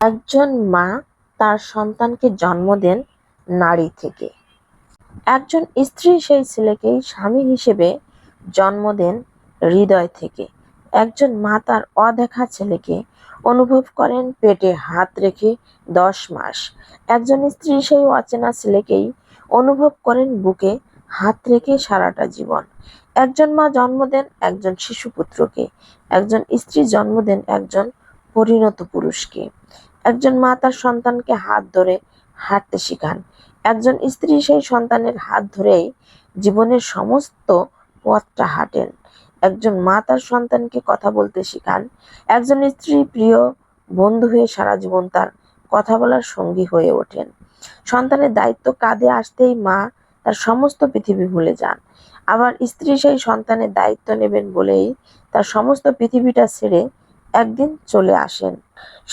একজন মা তার সন্তানকে জন্ম দেন নারী থেকে। একজন স্ত্রী সেই ছেলেকেই স্বামী হিসেবে জন্ম দেন হৃদয় থেকে। একজন মা তার অদেখা ছেলেকে অনুভব করেন পেটে হাত রেখে 10 মাস। একজন স্ত্রী সেই অচেনা ছেলেকেই অনুভব করেন বুকে হাত রেখে সারাটা জীবন। একজন মা জন্ম দেন একজন শিশুপুত্রকে। একজন স্ত্রী জন্ম দেন একজন পরিণত পুরুষকে। একজন মা তার সন্তানকে হাত ধরে হাঁটতে শেখান। একজন স্ত্রী সেই সন্তানের হাত ধরেই জীবনের সমস্ত পথটা হাঁটেন। একজন মা তার সন্তানকে কথা বলতে শেখান। একজন স্ত্রী প্রিয় বন্ধু হয়ে সারা জীবন তার কথা বলার সঙ্গী হয়ে ওঠেন। সন্তানের দায়িত্ব কাঁধে আসতেই মা তার সমস্ত পৃথিবী ভুলে যান। আবার স্ত্রী সেই সন্তানের দায়িত্ব নেবেন বলেই তার সমস্ত পৃথিবীটা ছেড়ে একদিন চলে আসেন।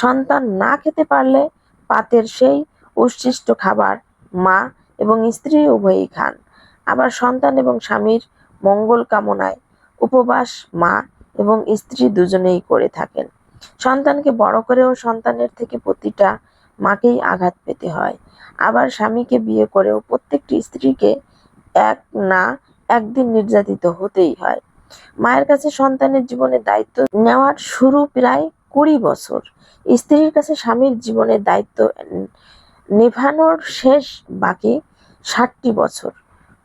সন্তান না খেতে পারলে পাতের সেই উচ্ছিষ্ট খাবার মা এবং স্ত্রী উভয়ই খান। আবার সন্তান এবং স্বামীর মঙ্গল কামনায় উপবাস মা এবং স্ত্রী দুজনেই করে থাকেন। সন্তানকে বড় করেও সন্তানের থেকে প্রতিটা মাকেই আঘাত পেতে হয়। আবার স্বামীকে বিয়ে করেও প্রত্যেকটি স্ত্রীকে এক না একদিন নির্যাতিত হতেই হয়। মায়ের কাছে সন্তানের জীবনের দায়িত্ব নেওয়ার শুরু প্রায় 20 বছর। স্ত্রীর কাছে স্বামীর জীবনের দায়িত্ব নেভানোর শেষ বাকি 60 বছর।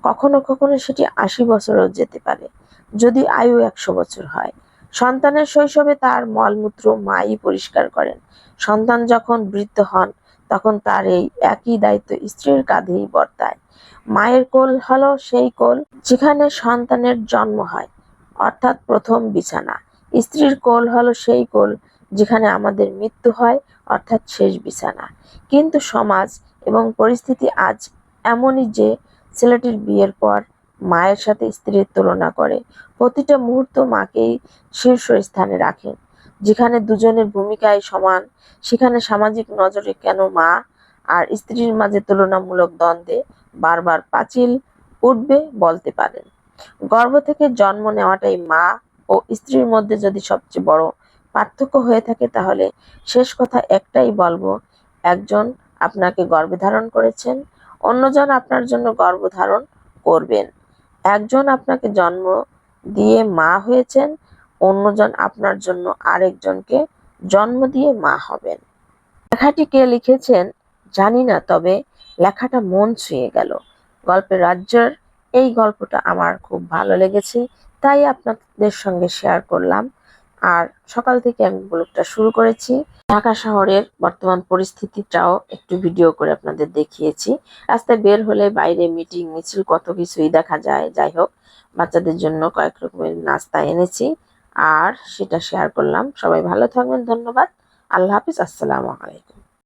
কখনো কখনো সেটি 80 বছরও যেতে পারে, যদি আয়ু 100 বছর হয়। সন্তানের শৈশবে তার মলমূত্র মাই পরিষ্কার করেন। সন্তান যখন বৃদ্ধ হন তখন তার এই একই দায়িত্ব স্ত্রীর কাঁধেই বর্তায়। মায়ের কোল হলো সেই কোল যেখানে সন্তানের জন্ম হয়, অর্থাৎ প্রথম বিছানা। স্ত্রীর কোল হলো সেই কোল যেখানে আমাদের মৃত্যু হয়, অর্থাৎ শেষ বিছানা। কিন্তু সমাজ এবং পরিস্থিতি আজ এমনই যে ছেলেটির বিয়ের পর মায়ের সাথে স্ত্রীর তুলনা করে। প্রতিটা মুহূর্ত মাকেই শীর্ষস্থানে রাখেন। যেখানে দুজনের ভূমিকায় সমান, সেখানে সামাজিক নজরে কেন মা আর স্ত্রীর মাঝে তুলনামূলক দ্বন্দ্বে বারবার পাঁচিল উঠবে বলতে পারেন। গর্ভ থেকে জন্ম নেওয়াটাই মা ও স্ত্রীর মধ্যে যদি সবচেয়ে বড় পার্থক্য হয়ে থাকে, তাহলে শেষ কথা একটাই বলবো, একজন আপনাকে গর্ভে ধারণ করেছেন, অন্যজন আপনার জন্য গর্ভধারণ করবেন। একজন আপনাকে জন্ম দিয়ে মা হয়েছেন, অন্যজন আপনার জন্য আরেকজনকে জন্ম দিয়ে মা হবেন। লেখাটি কে লিখেছেন জানি না, তবে লেখাটা মন ছুঁয়ে গেল। গল্পের রাজ্যের এই গল্পটা আমার খুব ভালো লেগেছে, তাই আপনাদের সঙ্গে শেয়ার করলাম। আর সকাল থেকে আমি ব্লগটা শুরু করেছি। ঢাকা শহরের বর্তমান পরিস্থিতিটাও একটু ভিডিও করে আপনাদের দেখিয়েছি। রাস্তায় বের হলে বাইরে মিটিং মিছিল কত কিছুই দেখা যায়। যাই হোক, বাচ্চাদের জন্য কয়েক রকমের নাস্তা এনেছি আর সেটা শেয়ার করলাম। সবাই ভালো থাকবেন, ধন্যবাদ, আল্লাহ হাফিজ, আসসালামু আলাইকুম।